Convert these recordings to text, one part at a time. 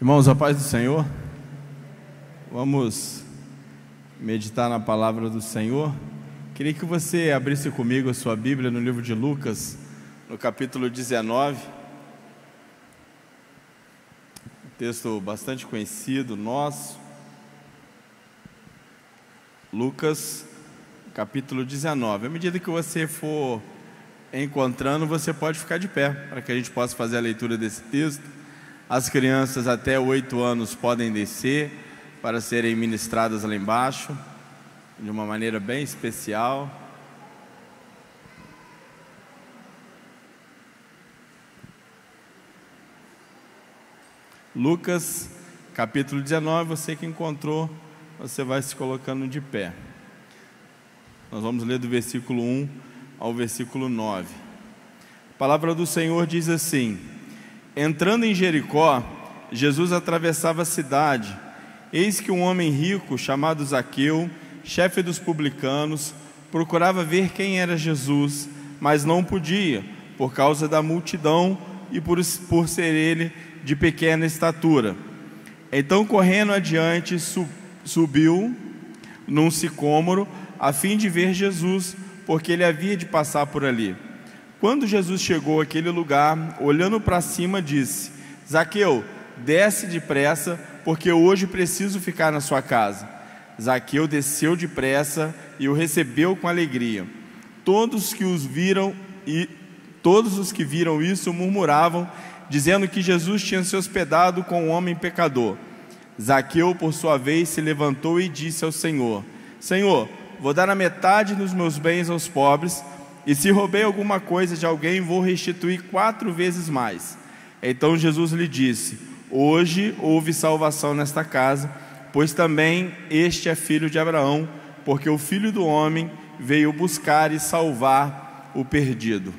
Irmãos, a paz do Senhor. Vamos meditar na palavra do Senhor. Queria que você abrisse comigo a sua Bíblia no livro de Lucas, no capítulo 19. Um texto bastante conhecido, nosso. Lucas, capítulo 19. À medida que você for encontrando, você pode ficar de pé, para que a gente possa fazer a leitura desse texto. As crianças até 8 anos podem descer para serem ministradas lá embaixo, de uma maneira bem especial. Lucas, capítulo 19, você que encontrou, você vai se colocando de pé. Nós vamos ler do versículo 1 ao versículo 9. A palavra do Senhor diz assim: entrando em Jericó, Jesus atravessava a cidade. Eis que um homem rico, chamado Zaqueu, chefe dos publicanos, procurava ver quem era Jesus, mas não podia, por causa da multidão e por ser ele de pequena estatura. Então, correndo adiante, subiu num sicômoro, a fim de ver Jesus, porque ele havia de passar por ali. Quando Jesus chegou àquele lugar, olhando para cima, disse: Zaqueu, desce depressa, porque hoje preciso ficar na sua casa. Zaqueu desceu depressa e o recebeu com alegria. Todos os que viram isso murmuravam, dizendo que Jesus tinha se hospedado com um homem pecador. Zaqueu, por sua vez, se levantou e disse ao Senhor: Senhor, vou dar a metade dos meus bens aos pobres, e se roubei alguma coisa de alguém, vou restituir 4 vezes mais. Então Jesus lhe disse: hoje houve salvação nesta casa, pois também este é filho de Abraão, porque o Filho do Homem veio buscar e salvar o perdido.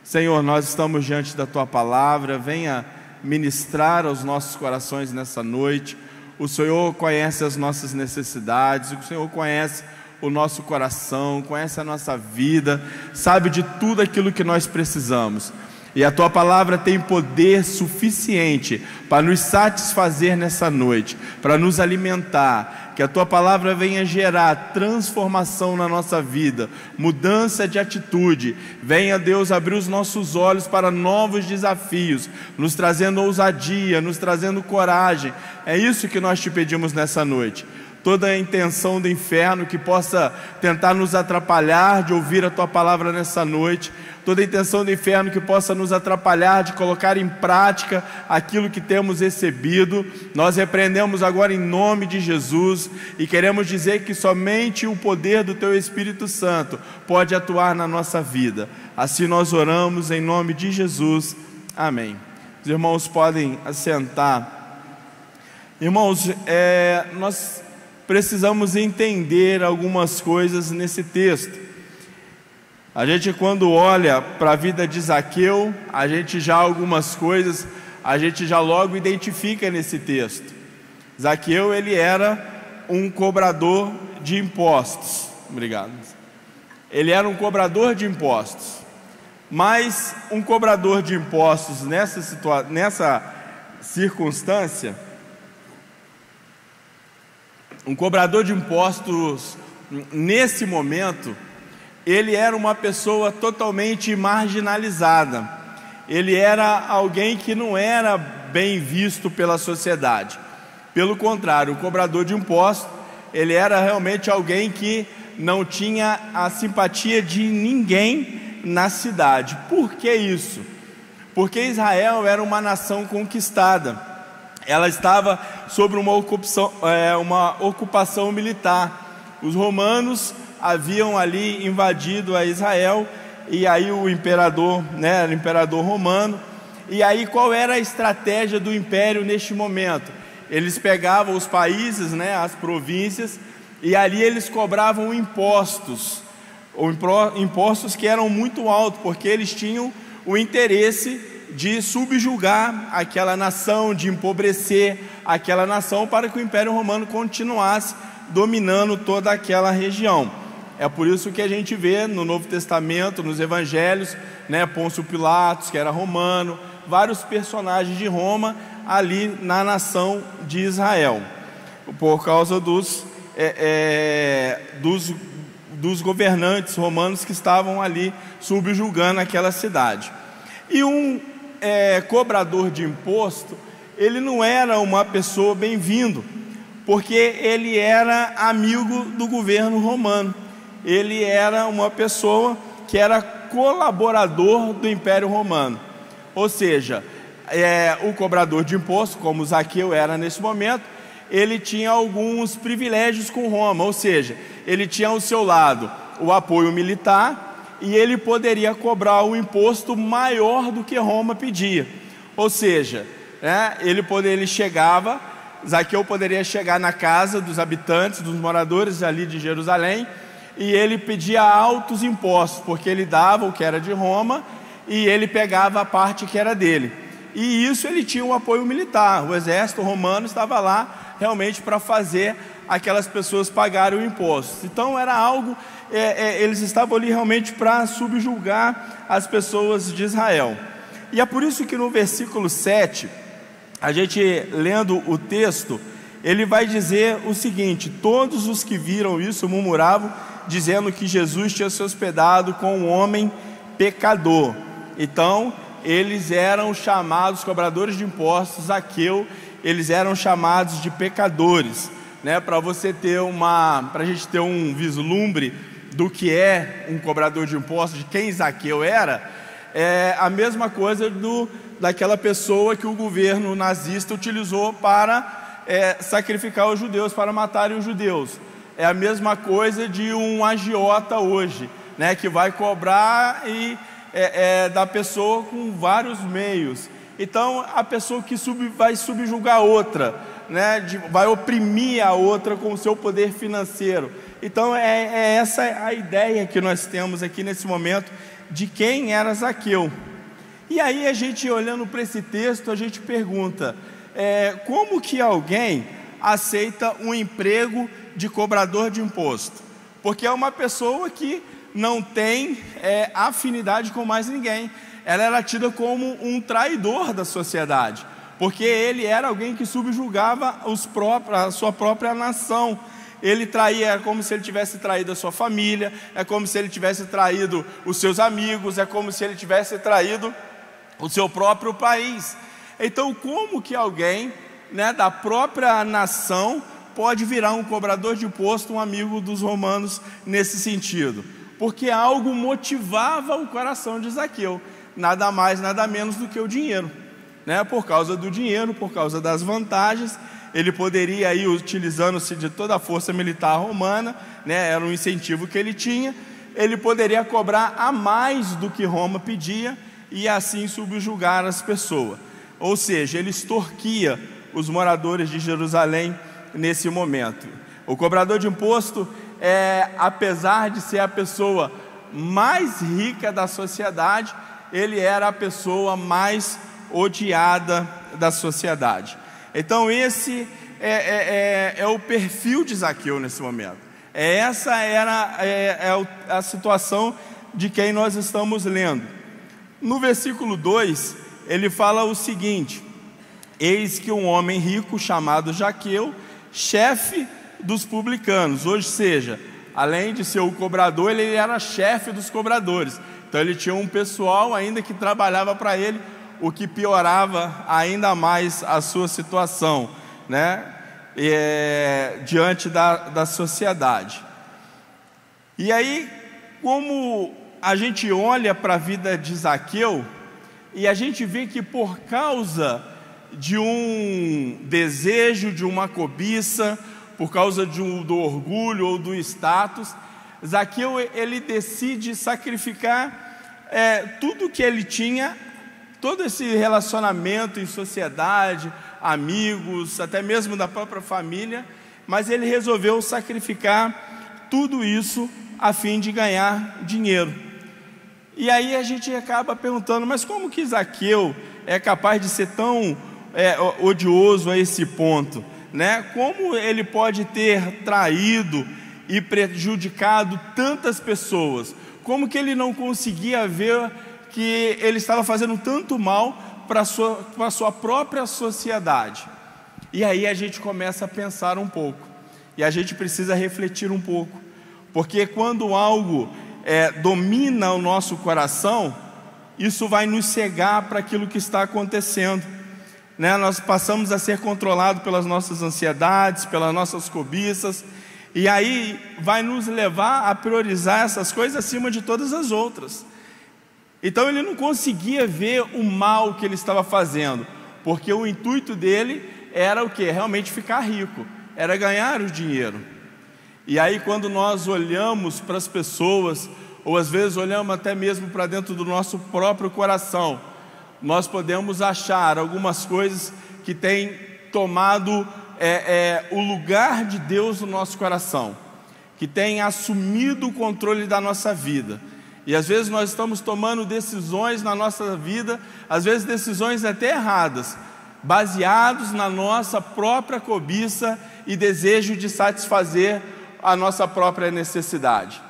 Senhor, nós estamos diante da Tua palavra, venha ministrar aos nossos corações nessa noite. O Senhor conhece as nossas necessidades, o Senhor conhece o nosso coração, conhece a nossa vida, sabe de tudo aquilo que nós precisamos. E a Tua palavra tem poder suficiente para nos satisfazer nessa noite, para nos alimentar. Que a Tua palavra venha gerar transformação na nossa vida, mudança de atitude. Venha, Deus, abrir os nossos olhos para novos desafios, nos trazendo ousadia, nos trazendo coragem. É isso que nós te pedimos nessa noite. Toda a intenção do inferno que possa tentar nos atrapalhar de ouvir a Tua palavra nessa noite, toda a intenção do inferno que possa nos atrapalhar de colocar em prática aquilo que temos recebido, nós repreendemos agora em nome de Jesus e queremos dizer que somente o poder do Teu Espírito Santo pode atuar na nossa vida. Assim nós oramos em nome de Jesus. Amém. Os irmãos podem assentar. Irmãos, nós precisamos entender algumas coisas nesse texto. A gente, quando olha para a vida de Zaqueu, a gente já logo identifica nesse texto. Zaqueu, ele era um cobrador de impostos. Obrigado. Ele era um cobrador de impostos. Mas um cobrador de impostos nessa circunstância, um cobrador de impostos, nesse momento, ele era uma pessoa totalmente marginalizada. Ele era alguém que não era bem visto pela sociedade. Pelo contrário, o cobrador de impostos, ele era realmente alguém que não tinha a simpatia de ninguém na cidade. Por que isso? Porque Israel era uma nação conquistada. Ela estava sobre uma ocupação militar. Os romanos haviam ali invadido a Israel, e aí o imperador, era o imperador romano. E aí qual era a estratégia do império neste momento? Eles pegavam os países, as províncias, e ali eles cobravam impostos, impostos que eram muito altos, porque eles tinham o interesse de subjugar aquela nação, de empobrecer aquela nação, para que o Império Romano continuasse dominando toda aquela região. É por isso que a gente vê no Novo Testamento, nos Evangelhos, Pôncio Pilatos, que era romano, vários personagens de Roma ali na nação de Israel, por causa dos governantes romanos que estavam ali subjugando aquela cidade. E um cobrador de imposto, ele não era uma pessoa bem-vindo, porque ele era amigo do governo romano. Ele era uma pessoa que era colaborador do Império Romano. Ou seja, o cobrador de imposto, como Zaqueu era nesse momento, ele tinha alguns privilégios com Roma. Ou seja, ele tinha ao seu lado o apoio militar e ele poderia cobrar um imposto maior do que Roma pedia. Ou seja, Zaqueu poderia chegar na casa dos habitantes, dos moradores ali de Jerusalém, e ele pedia altos impostos, porque ele dava o que era de Roma e ele pegava a parte que era dele. E isso ele tinha um apoio militar. O exército romano estava lá realmente para fazer aquelas pessoas pagarem o imposto. Então era algo, eles estavam ali realmente para subjugar as pessoas de Israel. E é por isso que no versículo 7, a gente lendo o texto, ele vai dizer o seguinte: todos os que viram isso murmuravam, dizendo que Jesus tinha se hospedado com um homem pecador. Então eles eram chamados, cobradores de impostos, Zaqueu, eles eram chamados de pecadores, né? Para a gente ter um vislumbre do que é um cobrador de impostos, de quem Zaqueu era, é a mesma coisa daquela pessoa que o governo nazista utilizou para sacrificar os judeus, para matarem os judeus. É a mesma coisa de um agiota hoje, né, que vai cobrar da pessoa com vários meios. Então a pessoa que vai subjugar a outra, né, vai oprimir a outra com o seu poder financeiro. Então essa a ideia que nós temos aqui nesse momento de quem era Zaqueu. E aí a gente, olhando para esse texto, a gente pergunta, como que alguém aceita um emprego de cobrador de imposto? Porque é uma pessoa que não tem afinidade com mais ninguém. Ela era tida como um traidor da sociedade, porque ele era alguém que subjugava a sua própria nação. Ele traía, é como se ele tivesse traído a sua família, é como se ele tivesse traído os seus amigos, é como se ele tivesse traído o seu próprio país. Então, como que alguém, né, da própria nação pode virar um cobrador de imposto, um amigo dos romanos nesse sentido? Porque algo motivava o coração de Zaqueu, nada mais, nada menos do que o dinheiro, né? Por causa do dinheiro, por causa das vantagens, ele poderia ir utilizando-se de toda a força militar romana, né? Era um incentivo que ele tinha. Ele poderia cobrar a mais do que Roma pedia e assim subjugar as pessoas. Ou seja, ele extorquia os moradores de Jerusalém nesse momento. O cobrador de imposto, apesar de ser a pessoa mais rica da sociedade, ele era a pessoa mais odiada da sociedade. Então esse é o perfil de Zaqueu nesse momento. Essa era a situação de quem nós estamos lendo. No versículo 2, ele fala o seguinte: eis que um homem rico chamado Zaqueu, chefe dos publicanos, ou seja, além de ser o cobrador, ele era chefe dos cobradores. Então ele tinha um pessoal ainda que trabalhava para ele, o que piorava ainda mais a sua situação, né? Diante da sociedade. E aí, como a gente olha para a vida de Zaqueu, e a gente vê que por causa de um desejo, de uma cobiça, por causa do orgulho ou do status, Zaqueu ele decide sacrificar tudo que ele tinha, todo esse relacionamento em sociedade, amigos, até mesmo da própria família, mas ele resolveu sacrificar tudo isso a fim de ganhar dinheiro. E aí a gente acaba perguntando, mas como que Zaqueu é capaz de ser tão odioso a esse ponto, né? Como ele pode ter traído e prejudicado tantas pessoas? Como que ele não conseguia ver que ele estava fazendo tanto mal para a sua própria sociedade. E aí a gente começa a pensar um pouco, e a gente precisa refletir um pouco, porque quando algo domina o nosso coração, isso vai nos cegar para aquilo que está acontecendo, né? Nós passamos a ser controlados pelas nossas ansiedades, pelas nossas cobiças, e aí vai nos levar a priorizar essas coisas acima de todas as outras. Então ele não conseguia ver o mal que ele estava fazendo, porque o intuito dele era o quê? Realmente ficar rico, era ganhar o dinheiro. E aí quando nós olhamos para as pessoas, ou às vezes olhamos até mesmo para dentro do nosso próprio coração, nós podemos achar algumas coisas que têm tomado o lugar de Deus no nosso coração, que têm assumido o controle da nossa vida. E às vezes nós estamos tomando decisões na nossa vida, às vezes decisões até erradas, baseados na nossa própria cobiça e desejo de satisfazer a nossa própria necessidade.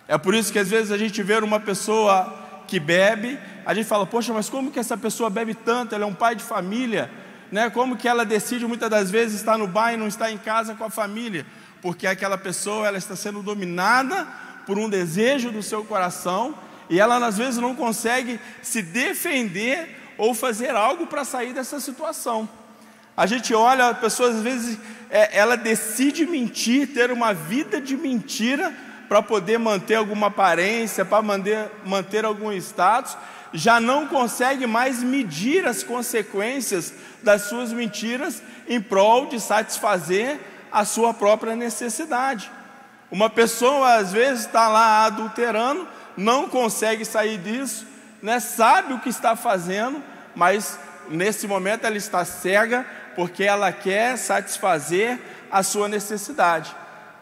É por isso que às vezes a gente vê uma pessoa que bebe, a gente fala, poxa, mas como que essa pessoa bebe tanto? Ela é um pai de família, né? Como que ela decide muitas das vezes estar no bar e não estar em casa com a família? Porque aquela pessoa, ela está sendo dominada por um desejo do seu coração, e ela às vezes não consegue se defender ou fazer algo para sair dessa situação. A gente olha, a pessoa às vezes ela decide mentir, ter uma vida de mentira para poder manter alguma aparência, para manter algum status, já não consegue mais medir as consequências das suas mentiras em prol de satisfazer a sua própria necessidade. Uma pessoa às vezes está lá adulterando, não consegue sair disso, né? Sabe o que está fazendo, mas nesse momento ela está cega, porque ela quer satisfazer a sua necessidade.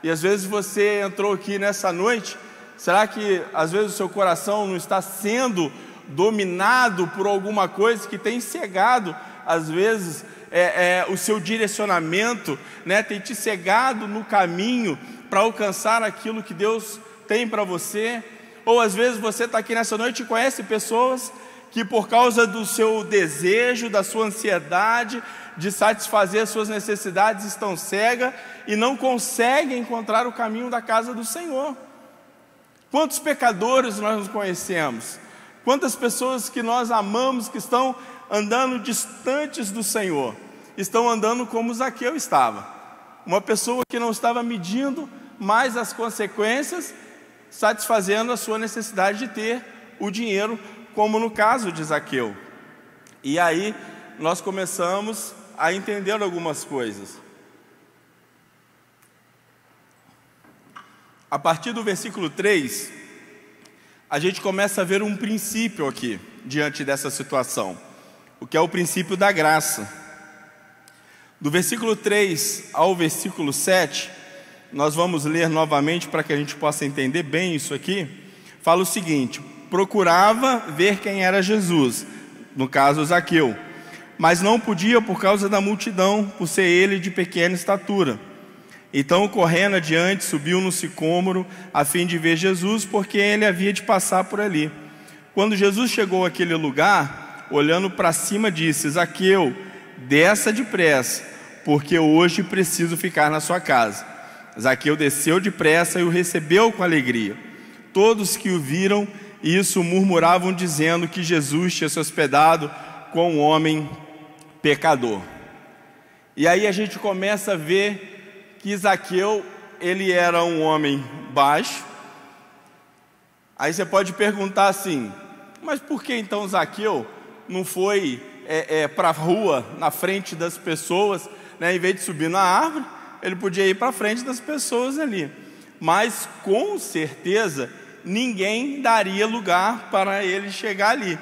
E às vezes você entrou aqui nessa noite, será que às vezes o seu coração não está sendo dominado por alguma coisa que tem cegado, às vezes, o seu direcionamento, né? Tem te cegado no caminho para alcançar aquilo que Deus tem para você? Ou às vezes você está aqui nessa noite e conhece pessoas que por causa do seu desejo, da sua ansiedade de satisfazer as suas necessidades, estão cegas e não conseguem encontrar o caminho da casa do Senhor. Quantos pecadores nós nos conhecemos? Quantas pessoas que nós amamos que estão andando distantes do Senhor, estão andando como Zaqueu estava, uma pessoa que não estava medindo mais as consequências, satisfazendo a sua necessidade de ter o dinheiro, como no caso de Zaqueu. E aí nós começamos a entender algumas coisas. A partir do versículo 3, a gente começa a ver um princípio aqui, diante dessa situação, o que é o princípio da graça. Do versículo 3 ao versículo 7, nós vamos ler novamente para que a gente possa entender bem isso aqui. Fala o seguinte: procurava ver quem era Jesus, no caso Zaqueu, mas não podia por causa da multidão, por ser ele de pequena estatura. Então, correndo adiante, subiu no sicômoro, a fim de ver Jesus, porque ele havia de passar por ali. Quando Jesus chegou àquele lugar, olhando para cima, disse: Zaqueu, desça depressa, porque hoje preciso ficar na sua casa. Zaqueu desceu depressa e o recebeu com alegria. Todos que o viram isso murmuravam, dizendo que Jesus tinha se hospedado com um homem pecador. E aí a gente começa a ver que Zaqueu, ele era um homem baixo. Aí você pode perguntar assim: mas por que então Zaqueu não foi para a rua, na frente das pessoas, né? Em vez de subir na árvore, ele podia ir para a frente das pessoas ali. Mas com certeza ninguém daria lugar para ele chegar ali.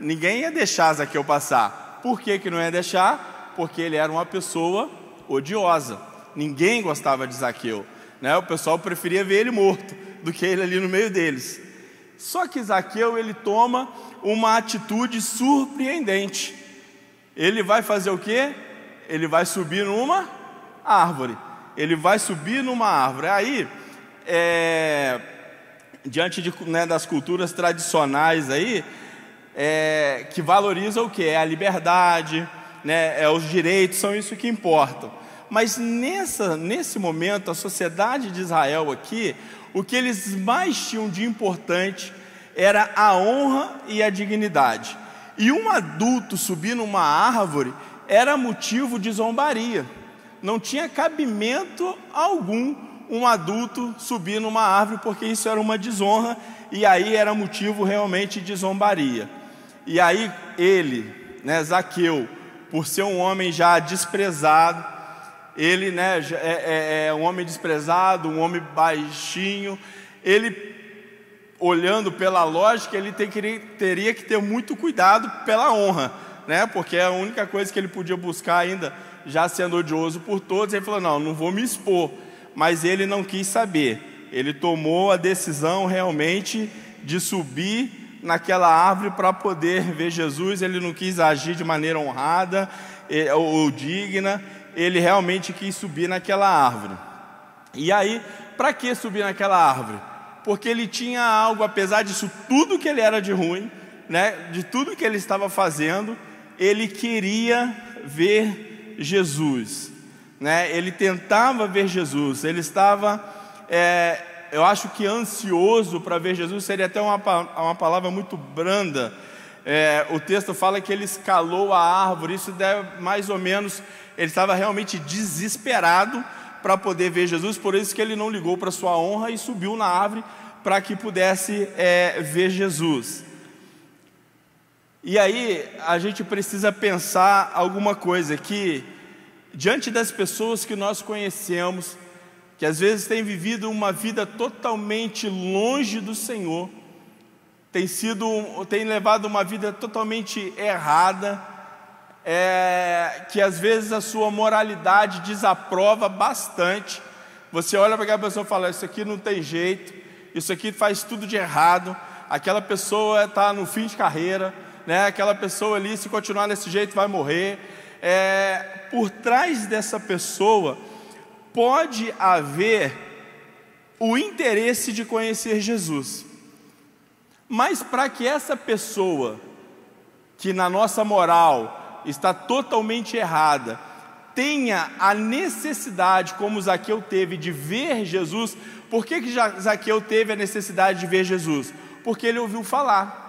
Ninguém ia deixar Zaqueu passar. Por que que não ia deixar? Porque ele era uma pessoa odiosa. Ninguém gostava de Zaqueu, né? O pessoal preferia ver ele morto do que ele ali no meio deles. Só que Zaqueu, ele toma uma atitude surpreendente. Ele vai fazer o quê? Ele vai subir numa árvore. Ele vai subir numa árvore. Aí, diante das culturas tradicionais aí, que valoriza o que? É a liberdade, né? Os direitos, são isso que importam. Mas nesse momento, a sociedade de Israel aqui, o que eles mais tinham de importante era a honra e a dignidade. E um adulto subir numa árvore era motivo de zombaria. Não tinha cabimento algum um adulto subir numa árvore, porque isso era uma desonra, e aí era motivo realmente de zombaria. E aí ele, né, Zaqueu, por ser um homem já desprezado, ele, né, é um homem desprezado, um homem baixinho, ele, olhando pela lógica, ele teria que ter muito cuidado pela honra, né, porque é a única coisa que ele podia buscar ainda, já sendo odioso por todos. Ele falou: não vou me expor. Mas ele não quis saber, ele tomou a decisão realmente de subir naquela árvore para poder ver Jesus. Ele não quis agir de maneira honrada ou digna, ele realmente quis subir naquela árvore. E aí, para que subir naquela árvore? Porque ele tinha algo, apesar disso tudo que ele era de ruim, né, de tudo que ele estava fazendo, ele queria ver Jesus, né? Ele tentava ver Jesus, ele estava, eu acho que ansioso para ver Jesus, seria até uma palavra muito branda. O texto fala que ele escalou a árvore, isso deve mais ou menos, ele estava realmente desesperado para poder ver Jesus, por isso que ele não ligou para sua honra e subiu na árvore para que pudesse ver Jesus. E aí a gente precisa pensar alguma coisa, que diante das pessoas que nós conhecemos, que às vezes têm vivido uma vida totalmente longe do Senhor, tem levado uma vida totalmente errada, que às vezes a sua moralidade desaprova bastante. Você olha para aquela pessoa e fala: isso aqui não tem jeito, isso aqui faz tudo de errado, aquela pessoa está no fim de carreira, né? Aquela pessoa ali, se continuar desse jeito, vai morrer. Por trás dessa pessoa pode haver o interesse de conhecer Jesus, mas para que essa pessoa, que na nossa moral está totalmente errada, tenha a necessidade, como Zaqueu teve, de ver Jesus. Por que Zaqueu teve a necessidade de ver Jesus? Porque ele ouviu falar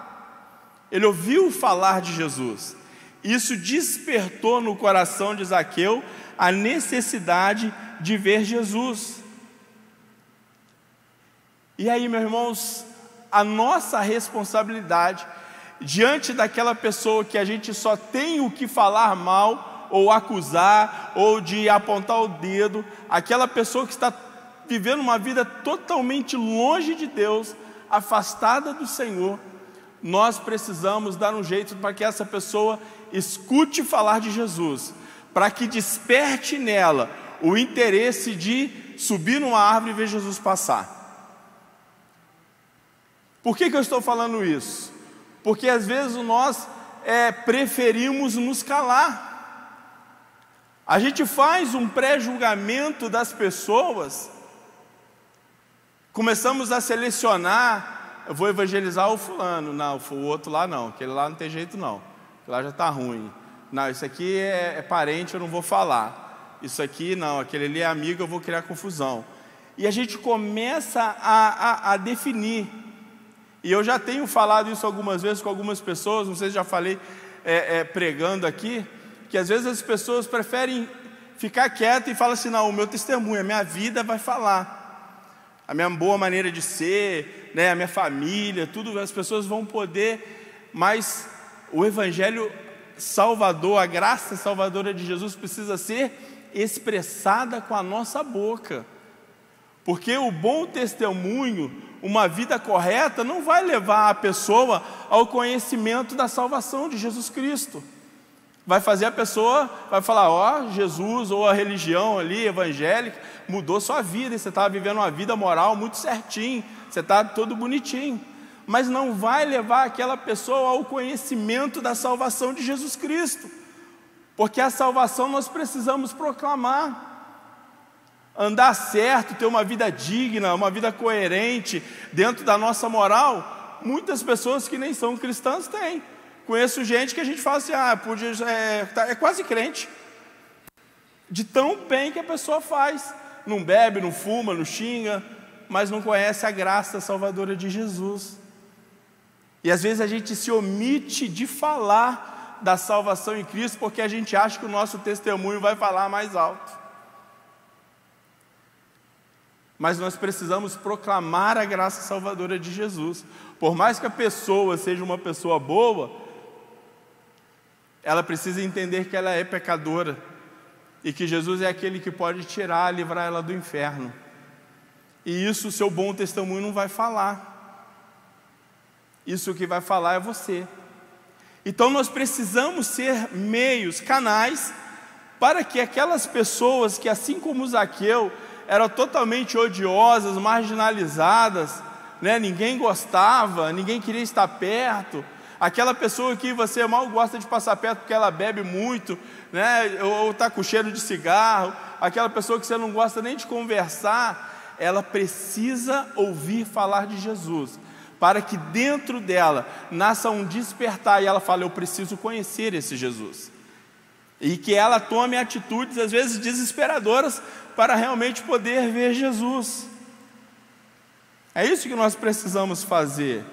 de Jesus. Isso despertou no coração de Zaqueu a necessidade de ver Jesus. E aí, meus irmãos, a nossa responsabilidade diante daquela pessoa que a gente só tem o que falar mal, ou acusar, ou de apontar o dedo, aquela pessoa que está vivendo uma vida totalmente longe de Deus, afastada do Senhor, nós precisamos dar um jeito para que essa pessoa escute falar de Jesus, para que desperte nela o interesse de subir numa árvore e ver Jesus passar. Por que eu estou falando isso? Porque às vezes nós preferimos nos calar. A gente faz um pré-julgamento das pessoas, começamos a selecionar: eu vou evangelizar o fulano, não, o outro lá não, aquele lá não tem jeito não, lá já está ruim, não, isso aqui é parente, eu não vou falar, isso aqui não, aquele ali é amigo, eu vou criar confusão. E a gente começa a definir. E eu já tenho falado isso algumas vezes com algumas pessoas, não sei se já falei pregando aqui, que às vezes as pessoas preferem ficar quietas e falam assim: não, o meu testemunho, a minha vida vai falar, a minha boa maneira de ser, né, a minha família, tudo, as pessoas vão poder, mas o Evangelho Salvador, a graça salvadora de Jesus precisa ser expressada com a nossa boca, porque o bom testemunho, uma vida correta, não vai levar a pessoa ao conhecimento da salvação de Jesus Cristo. Vai fazer a pessoa, vai falar: ó, Jesus ou a religião ali evangélica mudou sua vida, e você está vivendo uma vida moral muito certinho, você está todo bonitinho, mas não vai levar aquela pessoa ao conhecimento da salvação de Jesus Cristo, porque a salvação nós precisamos proclamar. Andar certo, ter uma vida digna, uma vida coerente dentro da nossa moral, muitas pessoas que nem são cristãs têm. Conheço gente que a gente fala assim, é quase crente, de tão bem que a pessoa faz. Não bebe, não fuma, não xinga, mas não conhece a graça salvadora de Jesus. E às vezes a gente se omite de falar da salvação em Cristo, porque a gente acha que o nosso testemunho vai falar mais alto. Mas nós precisamos proclamar a graça salvadora de Jesus. Por mais que a pessoa seja uma pessoa boa, ela precisa entender que ela é pecadora e que Jesus é aquele que pode tirar, livrar ela do inferno. E isso o seu bom testemunho não vai falar. Isso que vai falar é você. Então nós precisamos ser meios, canais, para que aquelas pessoas que, assim como Zaqueu, eram totalmente odiosas, marginalizadas, né? Ninguém gostava, ninguém queria estar perto, aquela pessoa que você mal gosta de passar perto porque ela bebe muito, né? Ou está com cheiro de cigarro, aquela pessoa que você não gosta nem de conversar, ela precisa ouvir falar de Jesus, para que dentro dela nasça um despertar e ela fale, eu preciso conhecer esse Jesus. E que ela tome atitudes, às vezes desesperadoras, para realmente poder ver Jesus. É isso que nós precisamos fazer.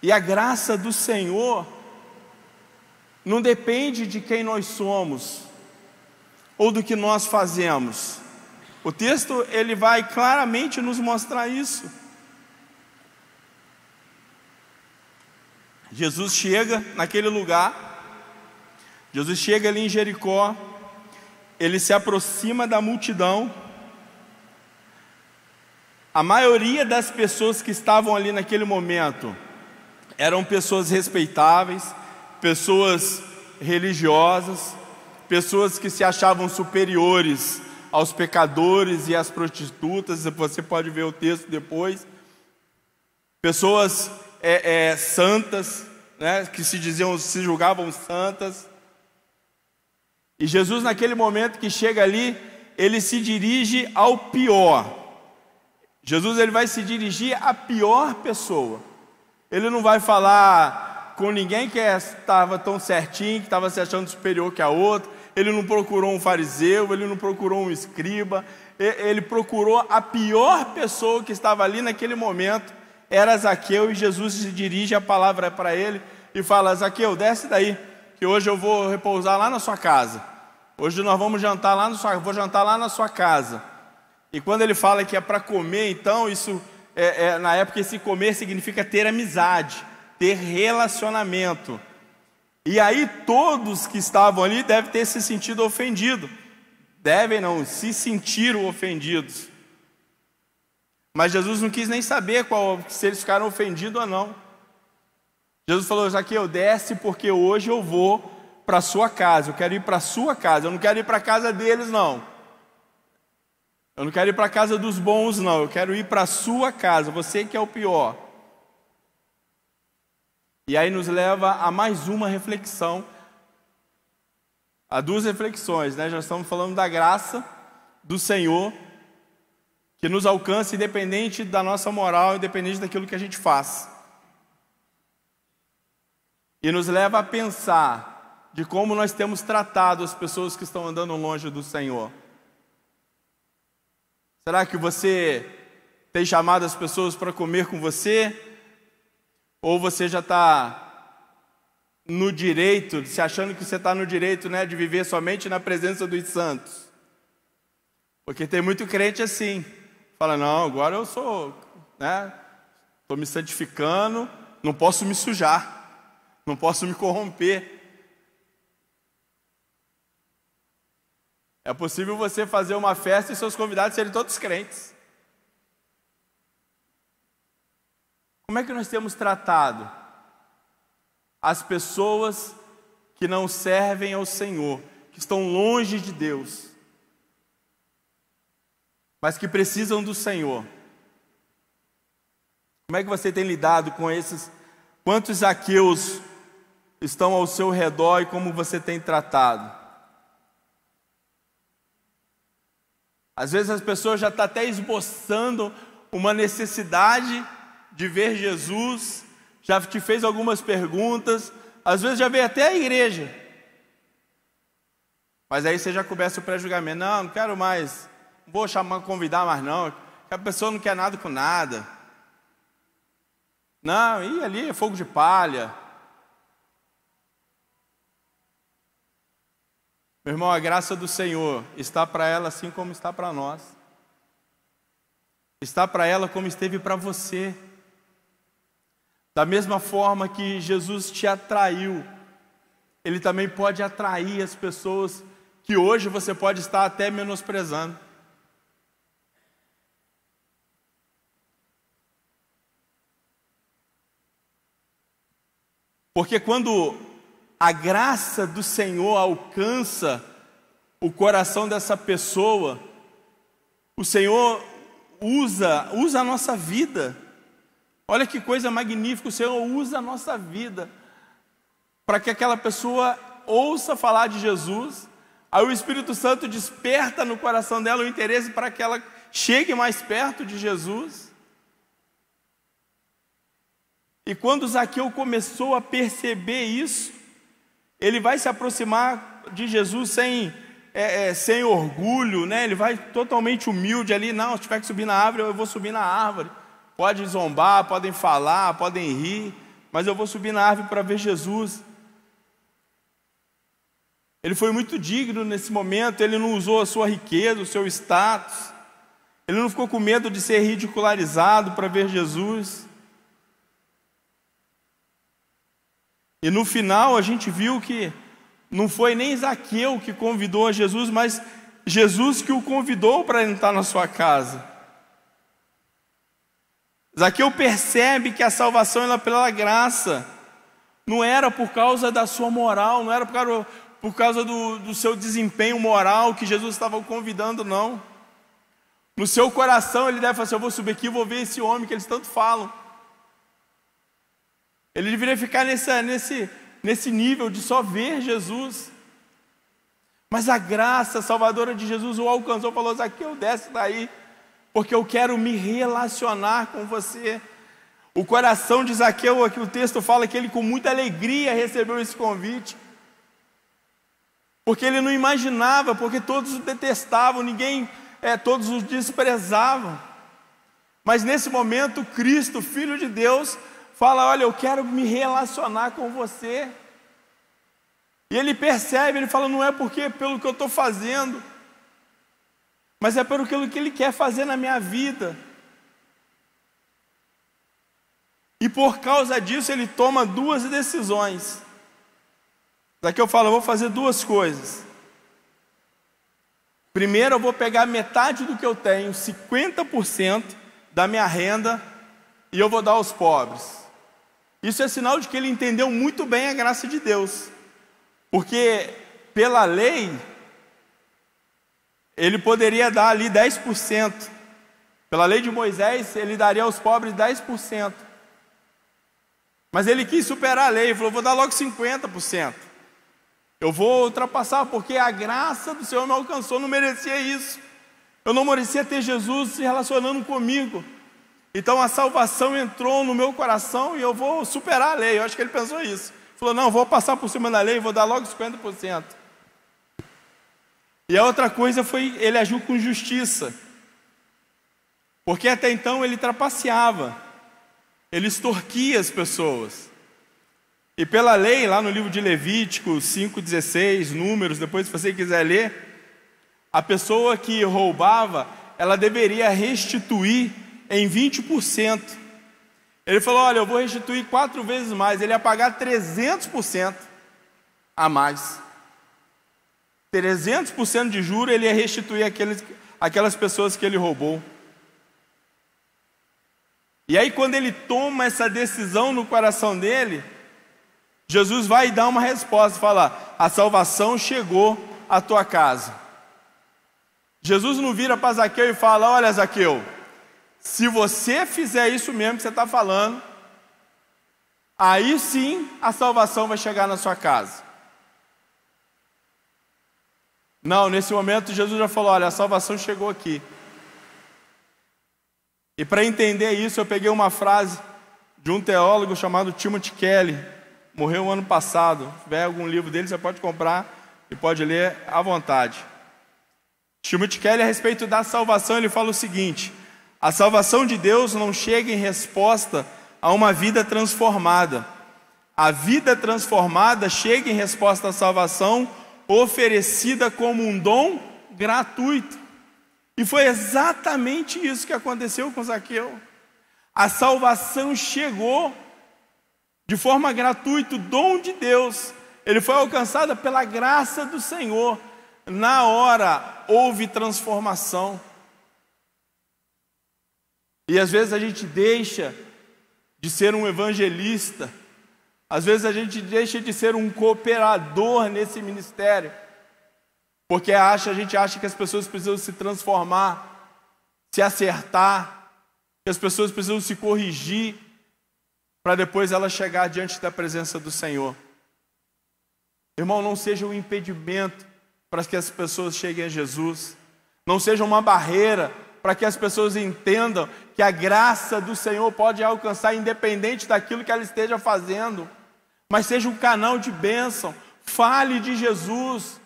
E a graça do Senhor não depende de quem nós somos ou do que nós fazemos. O texto ele vai claramente nos mostrar isso. Jesus chega naquele lugar, Jesus chega ali em Jericó, ele se aproxima da multidão. A maioria das pessoas que estavam ali naquele momento eram pessoas respeitáveis, pessoas religiosas, pessoas que se achavam superiores aos pecadores e às prostitutas. Você pode ver o texto depois. Pessoas santas, né, que se julgavam santas. E Jesus, naquele momento que chega ali, ele se dirige ao pior. Jesus ele vai se dirigir à pior pessoa. Ele não vai falar com ninguém que estava tão certinho, que estava se achando superior que a outra. Ele não procurou um fariseu, ele não procurou um escriba. Ele procurou a pior pessoa que estava ali naquele momento. Era Zaqueu, e Jesus se dirige a palavra para ele e fala, Zaqueu, desce daí, que hoje eu vou repousar lá na sua casa. Hoje nós vamos jantar lá vou jantar lá na sua casa. E quando ele fala que é para comer, então isso, na época esse comer significa ter amizade, ter relacionamento. E aí todos que estavam ali devem ter se sentido ofendidos. Devem não, se sentiram ofendidos. Mas Jesus não quis nem saber se eles ficaram ofendidos ou não. Jesus falou, Zaqueu, desce porque hoje eu vou para a sua casa. Eu quero ir para a sua casa, eu não quero ir para a casa deles não. Eu não quero ir para a casa dos bons não, eu quero ir para a sua casa, você que é o pior. E aí nos leva a mais uma reflexão, a duas reflexões, né? Já estamos falando da graça do Senhor, que nos alcança independente da nossa moral, independente daquilo que a gente faz. E nos leva a pensar de como nós temos tratado as pessoas que estão andando longe do Senhor. Será que você tem chamado as pessoas para comer com você? Ou você já está no direito, se achando que você está no direito, né, de viver somente na presença dos santos? Porque tem muito crente assim, fala, não, agora eu sou, né, estou me santificando, não posso me sujar, não posso me corromper. É possível você fazer uma festa e seus convidados serem todos crentes. Como é que nós temos tratado as pessoas que não servem ao Senhor, que estão longe de Deus, mas que precisam do Senhor? Como é que você tem lidado com esses? Quantos Zaqueus estão ao seu redor e como você tem tratado? Às vezes as pessoas já estão até esboçando uma necessidade de ver Jesus, já te fez algumas perguntas, às vezes já veio até a igreja. Mas aí você já começa o pré-julgamento. Não quero mais, não vou convidar mais não, que a pessoa não quer nada com nada. Não, e ali é fogo de palha. Meu irmão, a graça do Senhor está para ela assim como está para nós. Está para ela como esteve para você. Da mesma forma que Jesus te atraiu, Ele também pode atrair as pessoas que hoje você pode estar até menosprezando. Porque quando a graça do Senhor alcança o coração dessa pessoa, o Senhor usa a nossa vida. Olha que coisa magnífica, o Senhor usa a nossa vida para que aquela pessoa ouça falar de Jesus. Aí o Espírito Santo desperta no coração dela o interesse para que ela chegue mais perto de Jesus. E quando Zaqueu começou a perceber isso, ele vai se aproximar de Jesus sem orgulho, né? Ele vai totalmente humilde ali. Não, se tiver que subir na árvore, eu vou subir na árvore. Pode zombar, podem falar, podem rir, mas eu vou subir na árvore para ver Jesus. Ele foi muito digno nesse momento. Ele não usou a sua riqueza, o seu status. Ele não ficou com medo de ser ridicularizado para ver Jesus. E no final a gente viu que não foi nem Zaqueu que convidou a Jesus, mas Jesus que o convidou para entrar na sua casa. Zaqueu percebe que a salvação era pela graça, não era por causa da sua moral, não era por causa do seu desempenho moral que Jesus estava o convidando, não. No seu coração ele deve falar assim: eu vou subir aqui e vou ver esse homem que eles tanto falam. Ele deveria ficar nesse nível de só ver Jesus. Mas a graça salvadora de Jesus o alcançou, falou: Zaqueu, desce daí, porque eu quero me relacionar com você. O coração de Zaqueu, aqui o texto fala que ele com muita alegria recebeu esse convite. Porque ele não imaginava, porque todos o detestavam, todos o desprezavam. Mas nesse momento, Cristo, Filho de Deus, fala: olha, eu quero me relacionar com você. E ele percebe, ele fala: não é pelo que eu estou fazendo, mas é pelo que ele quer fazer na minha vida. E por causa disso ele toma duas decisões. Daqui eu falo: eu vou fazer duas coisas. Primeiro, eu vou pegar metade do que eu tenho, 50% da minha renda, e eu vou dar aos pobres. Isso é sinal de que ele entendeu muito bem a graça de Deus. Porque pela lei, ele poderia dar ali 10%. Pela lei de Moisés, ele daria aos pobres 10%. Mas ele quis superar a lei, falou: vou dar logo 50%. Eu vou ultrapassar, porque a graça do Senhor me alcançou, não merecia isso. Eu não merecia ter Jesus se relacionando comigo. Então a salvação entrou no meu coração e eu vou superar a lei. Eu acho que ele pensou isso. Falou: não, vou passar por cima da lei e vou dar logo 50%. E a outra coisa foi, ele agiu com justiça. Porque até então ele trapaceava, ele extorquia as pessoas. E pela lei, lá no livro de Levítico 5,16, Números, depois se você quiser ler, a pessoa que roubava, ela deveria restituir em 20%. Ele falou: olha, eu vou restituir 4 vezes mais. Ele ia pagar 300% a mais. 300% de juros ele ia restituir aquelas pessoas que ele roubou. E aí quando ele toma essa decisão no coração dele, Jesus vai dar uma resposta, fala: a salvação chegou à tua casa. Jesus não vira para Zaqueu e fala: olha, Zaqueu, se você fizer isso mesmo que você está falando, aí sim a salvação vai chegar na sua casa. Não, nesse momento Jesus já falou: olha, a salvação chegou aqui. E para entender isso, eu peguei uma frase de um teólogo chamado Timothy Keller. Morreu ano passado. Se tiver algum livro dele, você pode comprar e pode ler à vontade. Timothy Keller, a respeito da salvação, ele fala o seguinte: a salvação de Deus não chega em resposta a uma vida transformada. A vida transformada chega em resposta à salvação oferecida como um dom gratuito. E foi exatamente isso que aconteceu com Zaqueu. A salvação chegou de forma gratuita, o dom de Deus. Ele foi alcançado pela graça do Senhor. Na hora houve transformação. E às vezes a gente deixa de ser um evangelista, às vezes a gente deixa de ser um cooperador nesse ministério, porque a gente acha que as pessoas precisam se transformar, se acertar, que as pessoas precisam se corrigir, para depois ela chegar diante da presença do Senhor. Irmão, não seja um impedimento para que as pessoas cheguem a Jesus, não seja uma barreira para que as pessoas entendam que a graça do Senhor pode alcançar independente daquilo que ela esteja fazendo, mas seja um canal de bênção. Fale de Jesus,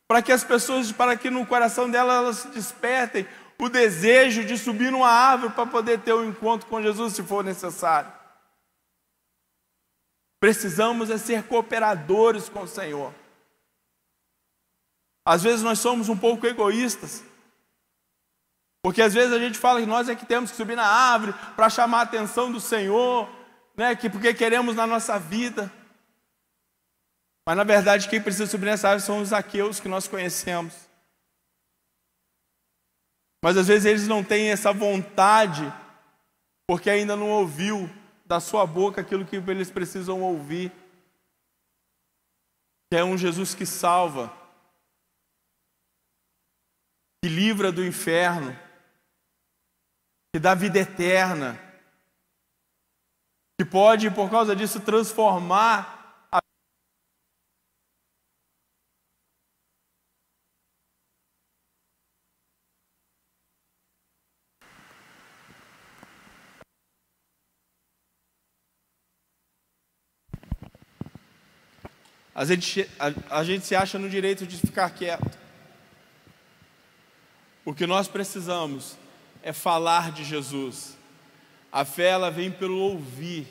para que as pessoas, para que no coração delas elas se despertem o desejo de subir numa árvore para poder ter um encontro com Jesus, se for necessário. Precisamos ser cooperadores com o Senhor. Às vezes nós somos um pouco egoístas, porque às vezes a gente fala que nós é que temos que subir na árvore para chamar a atenção do Senhor, né? Porque queremos na nossa vida. Mas na verdade quem precisa subir nessa árvore são os Zaqueus que nós conhecemos. Mas às vezes eles não têm essa vontade, porque ainda não ouviu da sua boca aquilo que eles precisam ouvir, que é um Jesus que salva, que livra do inferno, que dá vida eterna, que pode, por causa disso, transformar a gente se acha no direito de ficar quieto. O que nós precisamos é falar de Jesus. A fé, ela vem pelo ouvir.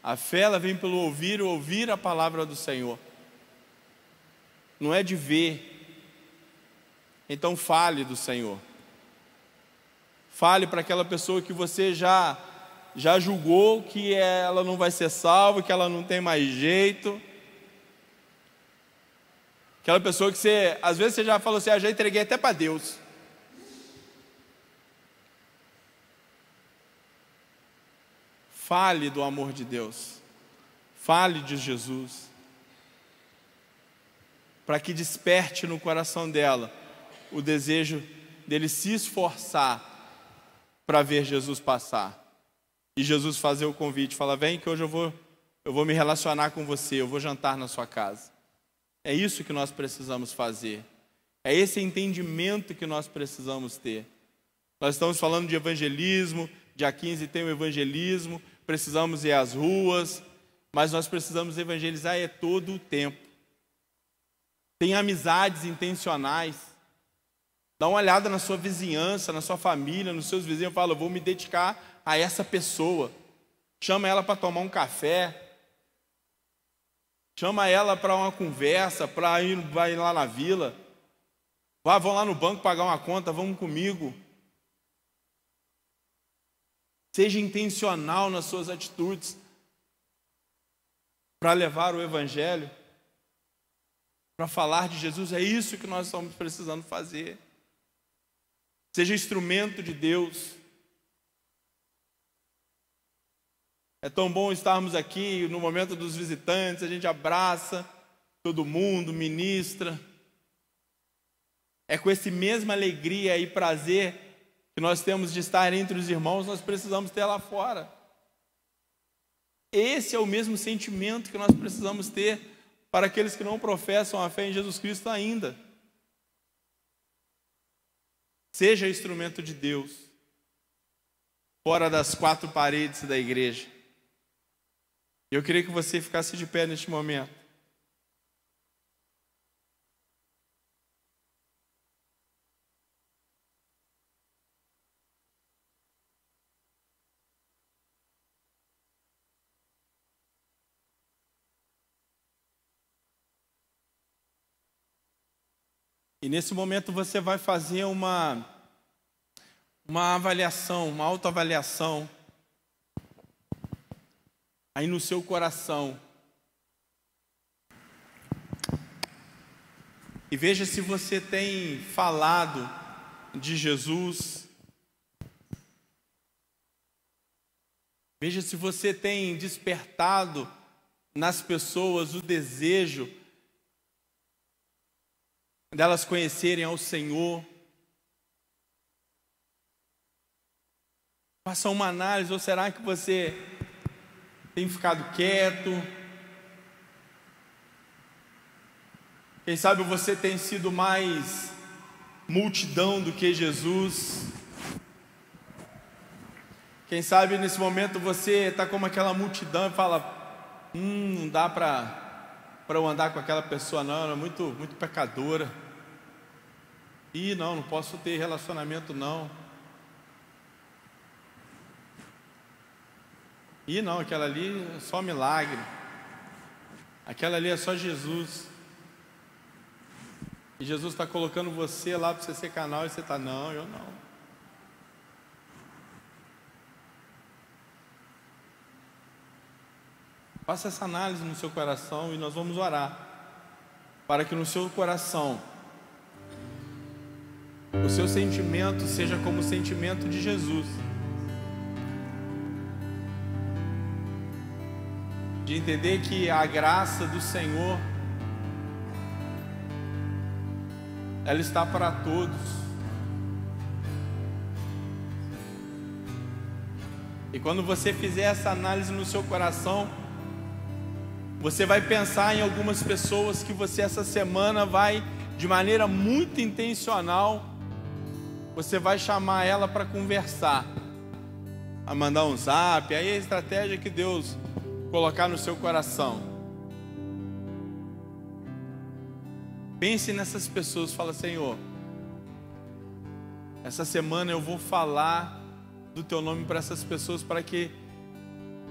A fé, ela vem pelo ouvir a palavra do Senhor. Não é de ver. Então fale do Senhor. Fale para aquela pessoa que você já julgou que ela não vai ser salva, que ela não tem mais jeito. Aquela pessoa que você, às vezes você já falou assim, já entreguei até para Deus. Fale do amor de Deus. Fale de Jesus. Para que desperte no coração dela o desejo dele se esforçar para ver Jesus passar. E Jesus fazer o convite, fala, vem que hoje eu vou me relacionar com você, eu vou jantar na sua casa. É isso que nós precisamos fazer. É esse entendimento que nós precisamos ter. Nós estamos falando de evangelismo, dia 15 tem o evangelismo, precisamos ir às ruas, mas nós precisamos evangelizar todo o tempo. Tem amizades intencionais. Dá uma olhada na sua vizinhança, na sua família, nos seus vizinhos, fala, eu vou me dedicar a essa pessoa. Chama ela para tomar um café. Chama ela para uma conversa, vai lá na vila. Vão lá no banco pagar uma conta, vamos comigo. Seja intencional nas suas atitudes para levar o Evangelho, para falar de Jesus. É isso que nós estamos precisando fazer. Seja instrumento de Deus. É tão bom estarmos aqui no momento dos visitantes, a gente abraça todo mundo, ministra. É com essa mesma alegria e prazer que nós temos de estar entre os irmãos, nós precisamos ter lá fora. Esse é o mesmo sentimento que nós precisamos ter para aqueles que não professam a fé em Jesus Cristo ainda. Seja instrumento de Deus. fora das quatro paredes da igreja. Eu queria que você ficasse de pé neste momento. E nesse momento você vai fazer uma avaliação, uma autoavaliação aí no seu coração. E veja se você tem falado de Jesus. Veja se você tem despertado nas pessoas o desejo delas conhecerem ao Senhor. Faça uma análise, ou será que você tem ficado quieto? Quem sabe você tem sido mais multidão do que Jesus? Quem sabe nesse momento você está como aquela multidão e fala: não dá para eu andar com aquela pessoa não, ela é muito pecadora. Não posso ter relacionamento não. Não, aquela ali é só milagre. Aquela ali é só Jesus. E Jesus está colocando você lá para você ser canal e você está, não, eu não. Faça essa análise no seu coração e nós vamos orar para que no seu coração o seu sentimento seja como o sentimento de Jesus, de entender que a graça do Senhor ela está para todos. E quando você fizer essa análise no seu coração, você vai pensar em algumas pessoas que você essa semana vai, de maneira muito intencional, você vai chamar ela para conversar, a mandar um zap, aí a estratégia que Deus colocar no seu coração. Pense nessas pessoas, fala: Senhor, essa semana eu vou falar do Teu nome para essas pessoas, para que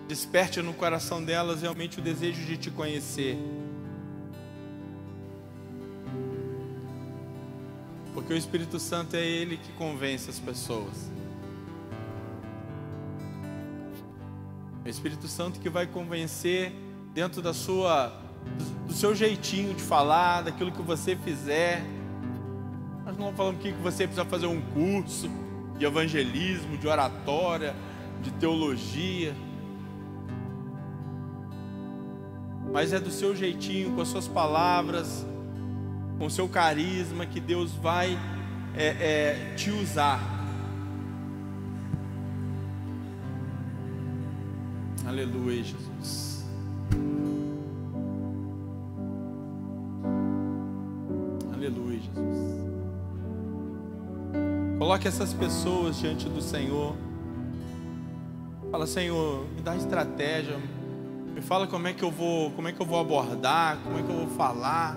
desperte no coração delas realmente o desejo de Te conhecer. Porque o Espírito Santo é Ele que convence as pessoas. É o Espírito Santo que vai convencer dentro do seu jeitinho de falar, daquilo que você fizer. Nós não falamos aqui que você precisa fazer um curso de evangelismo, de oratória, de teologia. Mas é do seu jeitinho, com as suas palavras, com o seu carisma, que Deus vai te usar. Aleluia, Jesus. Aleluia, Jesus. Coloque essas pessoas diante do Senhor. Fala: Senhor, me dá estratégia. Me fala como é que eu vou abordar, como é que eu vou falar.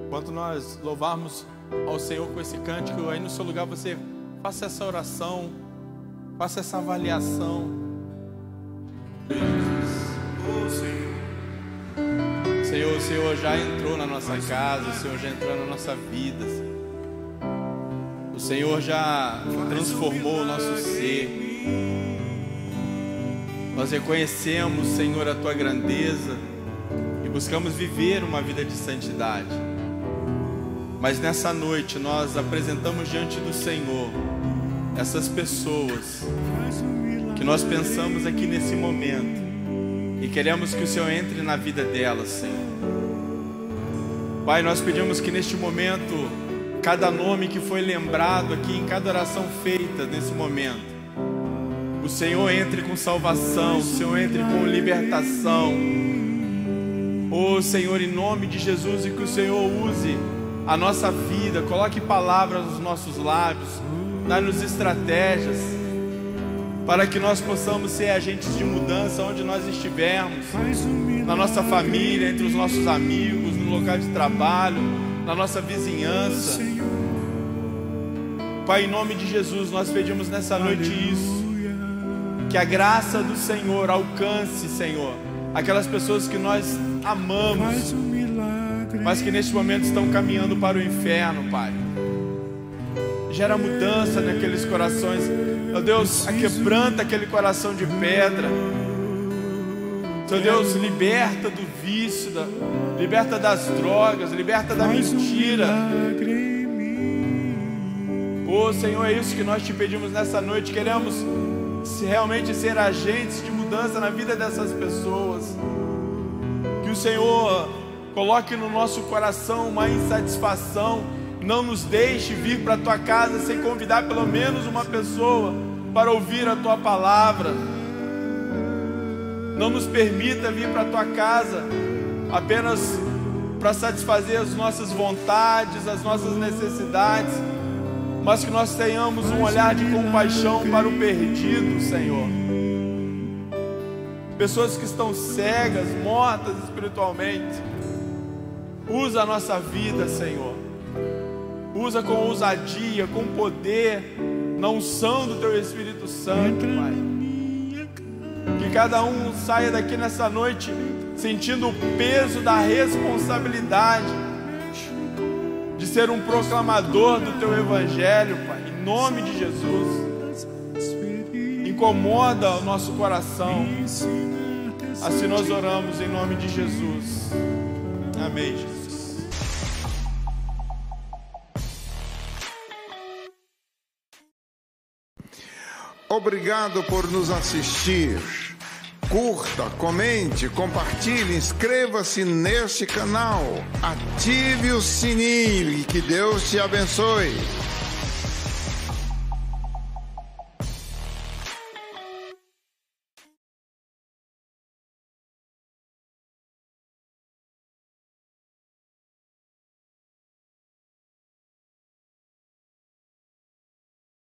Enquanto nós louvarmos ao Senhor com esse cântico, aí no seu lugar você faça essa oração, faça essa avaliação. Senhor, o Senhor já entrou na nossa casa, o Senhor já entrou na nossa vida. O Senhor já transformou o nosso ser. Nós reconhecemos, Senhor, a Tua grandeza e buscamos viver uma vida de santidade. Mas nessa noite nós apresentamos diante do Senhor essas pessoas que nós pensamos aqui nesse momento e queremos que o Senhor entre na vida delas, Senhor. Pai, nós pedimos que neste momento, cada nome que foi lembrado aqui, em cada oração feita nesse momento, o Senhor entre com salvação, o Senhor entre com libertação. Oh Senhor, em nome de Jesus, e que o Senhor use a nossa vida, coloque palavras nos nossos lábios, dá-nos estratégias, para que nós possamos ser agentes de mudança onde nós estivermos, na nossa família, entre os nossos amigos, no local de trabalho, na nossa vizinhança. Pai, em nome de Jesus, nós pedimos nessa noite isso, que a graça do Senhor alcance, Senhor, aquelas pessoas que nós amamos, mas que neste momento estão caminhando para o inferno, Pai. Gera mudança naqueles corações, meu Deus, quebranta aquele coração de pedra. Seu Deus, liberta do vício, liberta das drogas, liberta da mentira. Oh Senhor, é isso que nós te pedimos nessa noite. Queremos realmente ser agentes de mudança na vida dessas pessoas. Que o Senhor coloque no nosso coração uma insatisfação. Não nos deixe vir para a tua casa sem convidar pelo menos uma pessoa para ouvir a tua palavra. Não nos permita vir para a tua casa apenas para satisfazer as nossas vontades, as nossas necessidades, mas que nós tenhamos um olhar de compaixão para o perdido, Senhor. Pessoas que estão cegas, mortas espiritualmente. Usa a nossa vida, Senhor. Usa com ousadia, com poder, na unção do Teu Espírito Santo, Pai. Que cada um saia daqui nessa noite sentindo o peso da responsabilidade de ser um proclamador do Teu Evangelho, Pai, em nome de Jesus. Incomoda o nosso coração. Assim nós oramos em nome de Jesus. Amém, Jesus. Obrigado por nos assistir. Curta, comente, compartilhe, inscreva-se neste canal, ative o sininho e que Deus te abençoe.